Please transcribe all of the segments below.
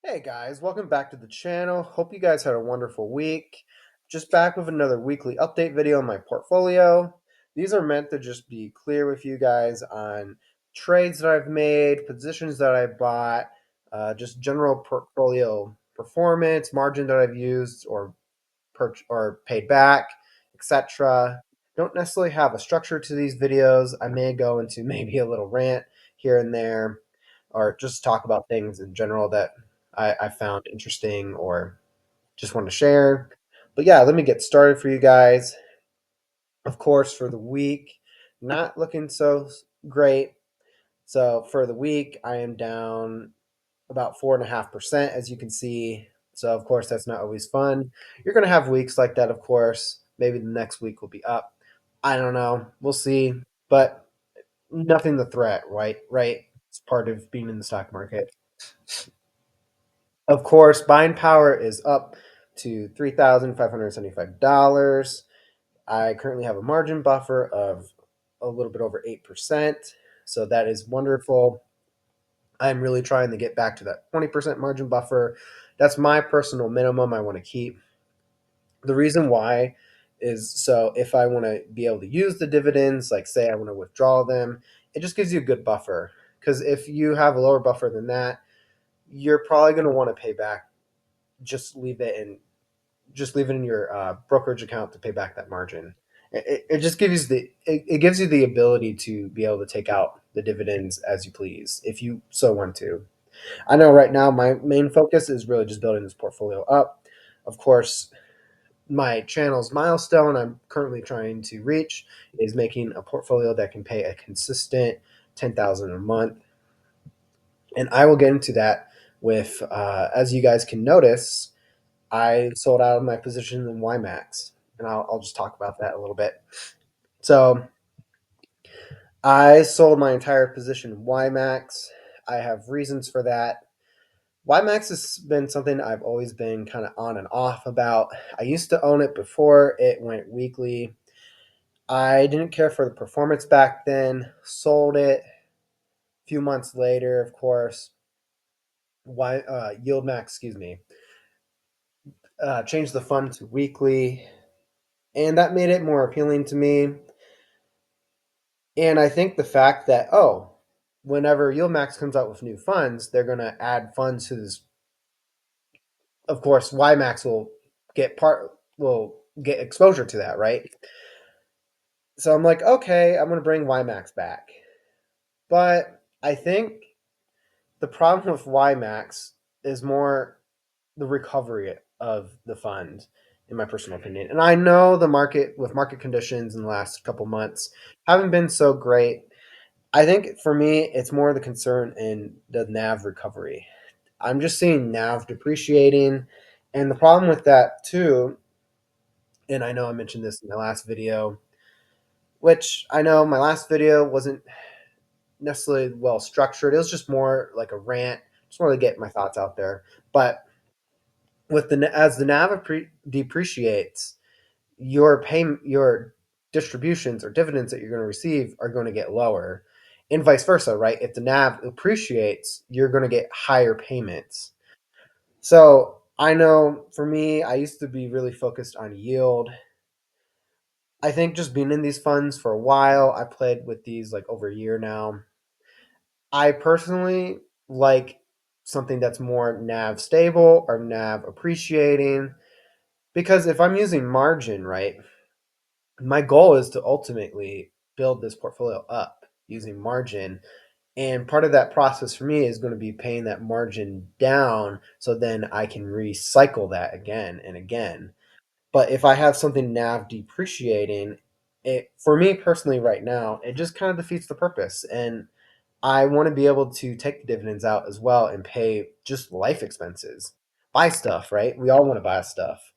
Hey guys, welcome back to the channel. Hope you guys had a wonderful week. Just back with another weekly update video on my portfolio. These are meant to just be clear with you guys on trades that I've made, positions that I bought, just general portfolio performance, margin that I've used or paid back, etc. Don't necessarily have a structure to these videos. I may go into maybe a little rant here and there, or just talk about things in general that I found interesting or just want to share. But yeah, let me get started for you guys. Of course, for the week, not looking so great. So for the week, I am down about 4.5%, as you can see. So of course, that's not always fun. You're gonna have weeks like that, of course. Maybe the next week will be up. I don't know. We'll see. But nothing to threat, right? Right. It's part of being in the stock market. Of course, buying power is up to $3,575. I currently have a margin buffer of a little bit over 8%. So that is wonderful. I'm really trying to get back to that 20% margin buffer. That's my personal minimum I want to keep. The reason why is so if I want to be able to use the dividends, like say I want to withdraw them, it just gives you a good buffer. Because if you have a lower buffer than that, you're probably going to want to pay back. Just leave it in just leave it in your brokerage account to pay back that margin. It just gives you it gives you the ability to be able to take out the dividends as you please if you so want to. I know right now my main focus is really just building this portfolio up. Of course, my channel's milestone I'm currently trying to reach is making a portfolio that can pay a consistent 10,000 a month, and I will get into that with as you guys can notice, I sold out of my position in yieldmax, and I'll just talk about that a little bit. So I sold my entire position in yieldmax. I have reasons for that. yieldmax has been something I've always been kind of on and off about. I used to own it before it went weekly. I didn't care for the performance back then. Sold it a few months later, of course. Yieldmax, excuse me, changed the fund to weekly, and that made it more appealing to me. And I think the fact that, whenever yieldmax comes out with new funds, they're going to add funds to this. Of course, ymax will get exposure to that, right? So I'm like, okay, I'm going to bring ymax back. But I think the problem with ymax is more the recovery of the fund, in my personal opinion. And I know the market conditions in the last couple months haven't been so great. I think for me, it's more the concern in the NAV recovery. I'm just seeing NAV depreciating. And the problem with that, too, and I know I mentioned this in my last video, which I know my last video wasn't necessarily well structured. It was just more like a rant, just wanted to get my thoughts out there. But with as the NAV depreciates, your distributions or dividends that you're going to receive are going to get lower, and vice versa, right? If the NAV appreciates, you're going to get higher payments. So I know for me, I used to be really focused on yield. I think just being in these funds for a while, I played with these like over a year now. I personally like something that's more NAV stable or NAV appreciating, because if I'm using margin, right, my goal is to ultimately build this portfolio up using margin. And part of that process for me is going to be paying that margin down so then I can recycle that again and again. But if I have something NAV depreciating, it for me personally right now, it just kind of defeats the purpose. And I want to be able to take the dividends out as well and pay just life expenses. Buy stuff, right? We all want to buy stuff.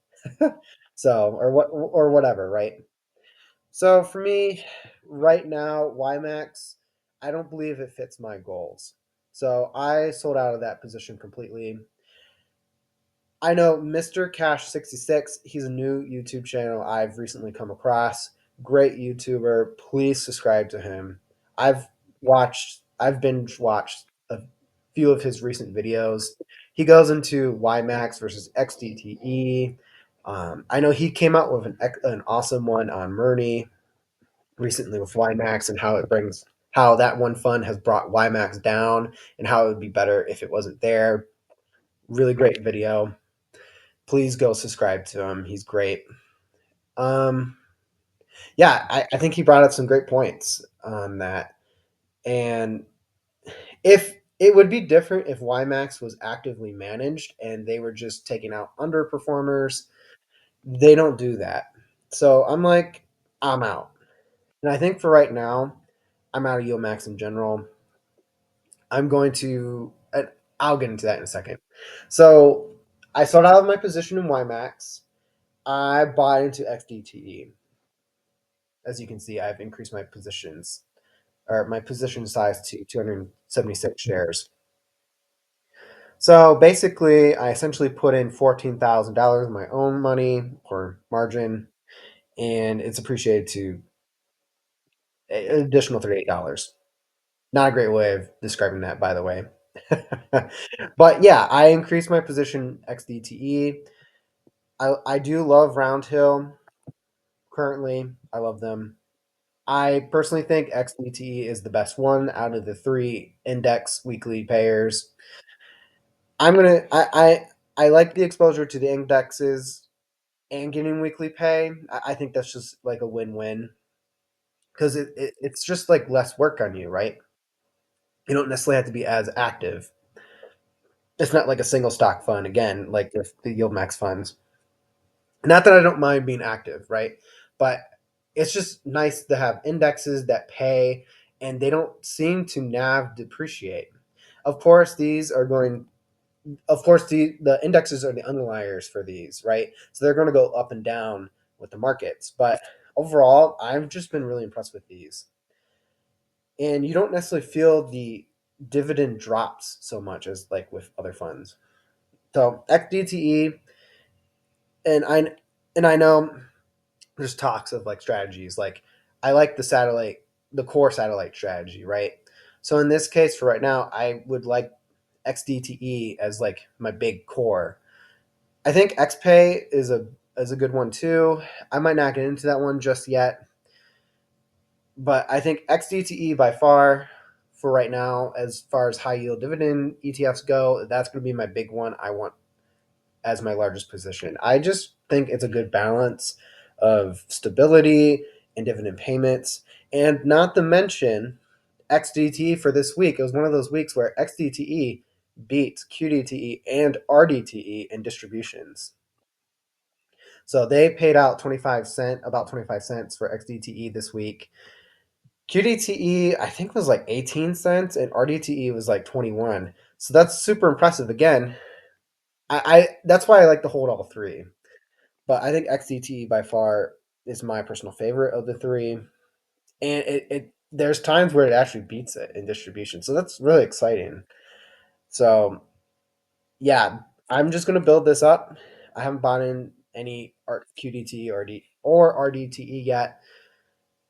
So, or whatever, right? So for me, right now, ymax, I don't believe it fits my goals. So I sold out of that position completely. I know Mr. Cash 66, he's a new YouTube channel I've recently come across. Great YouTuber. Please subscribe to him. I've binge watched a few of his recent videos. He goes into ymax versus xdte. I know he came out with an awesome one on Murney recently with ymax, and how that one fund has brought ymax down and how it would be better if it wasn't there. Really great video. Please go subscribe to him. He's great. Um, yeah, I think he brought up some great points on that. And if it would be different if ymax was actively managed and they were just taking out underperformers. They don't do that. So I'm like, I'm out. And I think for right now, I'm out of yieldmax in general. I'm going to, I'll get into that in a second. So I sold out of my position in ymax. I bought into xdte. As you can see, I've increased my positions or my position size to 276 shares. So basically, I essentially put in $14,000 of my own money or margin, and it's appreciated to an additional $38. Not a great way of describing that, by the way. But yeah, I increased my position xdte. I do love Roundhill currently. I love them. I personally think xdte is the best one out of the three index weekly payers. I like the exposure to the indexes and getting weekly pay. I think that's just like a win-win because it's just like less work on you, right? You don't necessarily have to be as active. It's not like a single stock fund again, like the yield max funds. Not that I don't mind being active, right? But it's just nice to have indexes that pay and they don't seem to nav depreciate. Of course, these are going of course the indexes are the underliers for these, right? So they're going to go up and down with the markets. But overall, I've just been really impressed with these. And you don't necessarily feel the dividend drops so much as like with other funds. So XDTE, and I know there's talks of like strategies. Like I like the core satellite strategy, right? So in this case, for right now, I would like XDTE as like my big core. I think XPay is a good one too. I might not get into that one just yet, but I think XDTE by far for right now, as far as high yield dividend ETFs go, that's going to be my big one. I want as my largest position. I just think it's a good balance of stability and dividend payments. And not to mention, XDT for this week, it was one of those weeks where XDTE beats QDTE and RDTE in distributions. So they paid out 25 cent, about 25 cents for XDTE this week. QDTE, I think was like 18 cents and RDTE was like 21. So that's super impressive. Again, I that's why I like to hold all three. But I think XDT by far is my personal favorite of the three, and it there's times where it actually beats it in distribution, so that's really exciting. So yeah, I'm just gonna build this up. I haven't bought in any QDT or RDTE yet.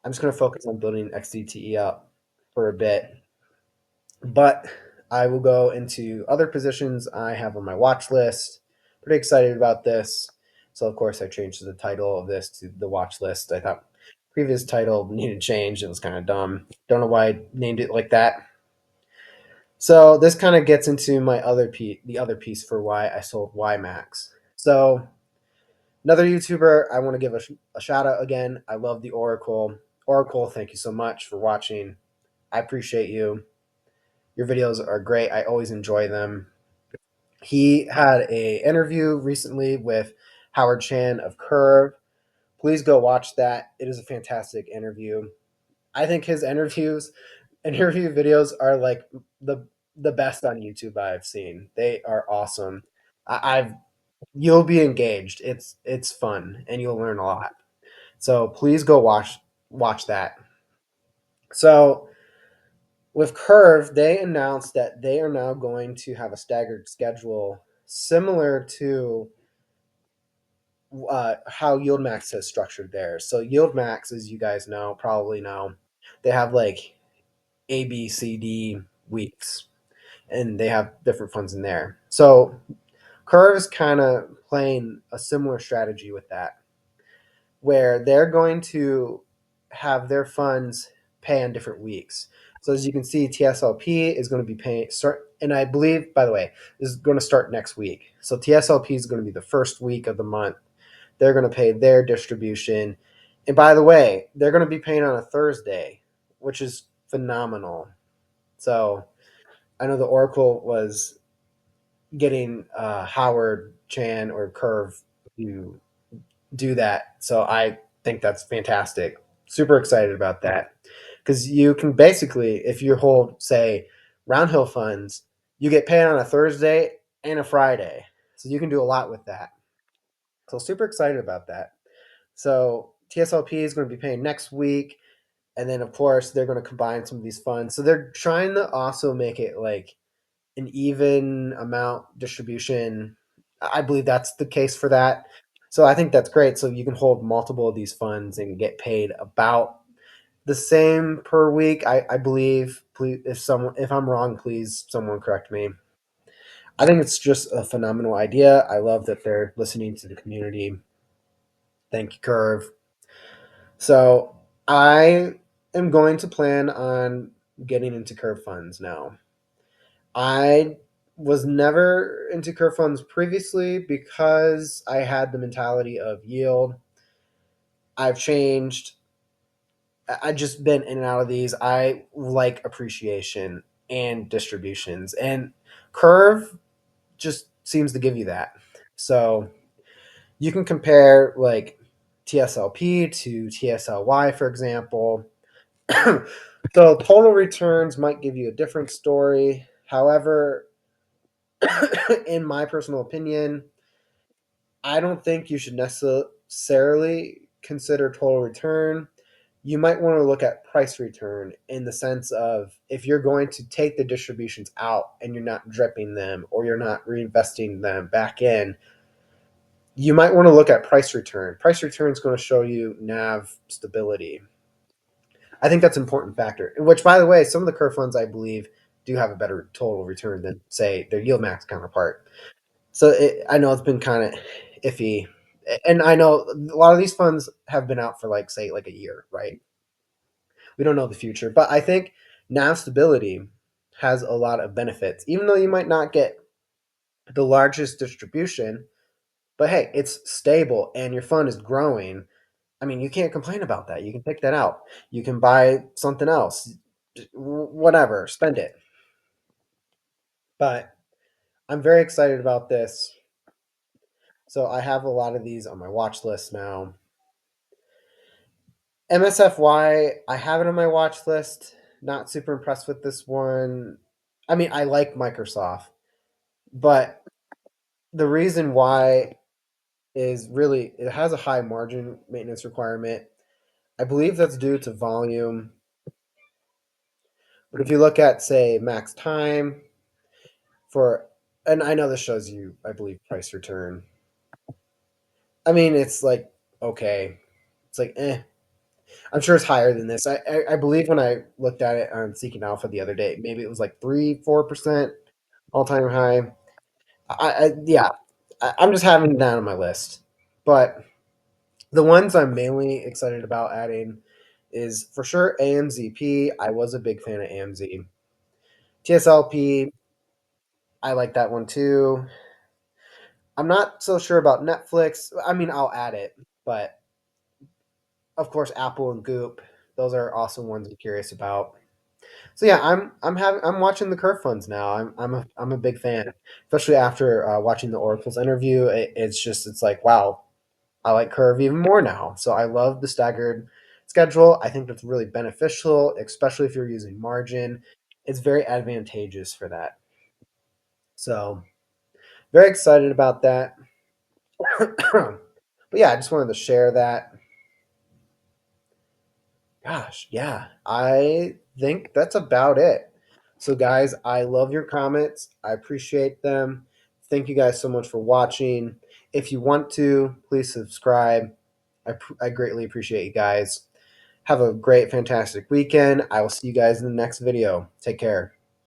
I'm just gonna focus on building XDTE up for a bit, but I will go into other positions I have on my watch list. Pretty excited about this. So of course I changed the title of this to the watch list. I thought previous title needed change. It was kind of dumb. Don't know why I named it like that. So this kind of gets into the other piece for why I sold YMAX. So another YouTuber I want to give a shout out again. I love the Oracle. Oracle, thank you so much for watching. I appreciate you. Your videos are great. I always enjoy them. He had a interview recently with Howard Chan of Curve. Please go watch that. It is a fantastic interview. I think his interview videos are like the best on YouTube I've seen. They are awesome. I've you'll be engaged. It's fun and you'll learn a lot. So please go watch that. So with Curve, they announced that they are now going to have a staggered schedule similar to how YieldMax has structured theirs. So YieldMax, as you guys know, probably know, they have like A, B, C, D weeks, and they have different funds in there. So Curve's kind of playing a similar strategy with that, where they're going to have their funds pay on different weeks. So as you can see, TSLP is going to be paying start, and I believe, by the way, this is going to start next week. So TSLP is going to be the first week of the month. They're going to pay their distribution, and by the way, they're going to be paying on a Thursday, which is phenomenal. So I know the Oracle was getting Howard Chan or Curve to do that. So I think that's fantastic. Super excited about that because you can basically, if you hold, say, Roundhill funds, you get paid on a Thursday and a Friday. So you can do a lot with that. So super excited about that. So TSLP is going to be paying next week. And then, of course, they're going to combine some of these funds. So they're trying to also make it like an even amount distribution. I believe that's the case for that. So I think that's great. So you can hold multiple of these funds and get paid about the same per week. I believe. Please, if I'm wrong, please someone correct me. I think it's just a phenomenal idea. I love that they're listening to the community. Thank you, Curve. So I am going to plan on getting into Curve funds now. I was never into curve funds previously because I had the mentality of yield. I've changed. I've just been in and out of these. I like appreciation and distributions, and curve just seems to give you that. So you can compare like TSLP to TSLY, for example. So total returns might give you a different story. However, in my personal opinion, I don't think you should necessarily consider total return. You might want to look at price return in the sense of if you're going to take the distributions out and you're not dripping them or you're not reinvesting them back in, you might want to look at price return. Price return is going to show you NAV stability. I think that's an important factor, which, by the way, some of the curve funds I believe do have a better total return than, say, their yield max counterpart. So I know it's been kind of iffy, and I know a lot of these funds have been out for like say like a year, right? We don't know the future, but I think NAV stability has a lot of benefits, even though you might not get the largest distribution. But hey, it's stable and your fund is growing. I mean, you can't complain about that. You can pick that out. You can buy something else, whatever, spend it. But I'm very excited about this. So I have a lot of these on my watch list now. MSFY, I have it on my watch list. Not super impressed with this one. I mean, I like Microsoft, but the reason why is really it has a high margin maintenance requirement. I believe that's due to volume. But if you look at, say, max time for, and I know this shows you, I believe, price return. I mean, it's like, okay. It's like, eh. I'm sure it's higher than this. I believe when I looked at it on Seeking Alpha the other day, maybe it was like 3-4% all time high. Yeah, I'm just having that on my list. But the ones I'm mainly excited about adding is for sure AMZP. I was a big fan of AMZ. TSLP, I like that one too. I'm not so sure about Netflix. I mean, I'll add it, but of course, Apple and Goop. Those are also ones I'm curious about. So yeah, I'm watching the curve funds now. I'm a big fan, especially after watching the Oracle's interview. It's like wow, I like curve even more now. So I love the staggered schedule. I think that's really beneficial, especially if you're using margin. It's very advantageous for that. So very excited about that. But yeah, I just wanted to share that. Gosh, yeah, I think that's about it. So, guys, I love your comments. I appreciate them. Thank you guys so much for watching. If you want to, please subscribe. I greatly appreciate you guys. Have a great, fantastic weekend. I will see you guys in the next video. Take care.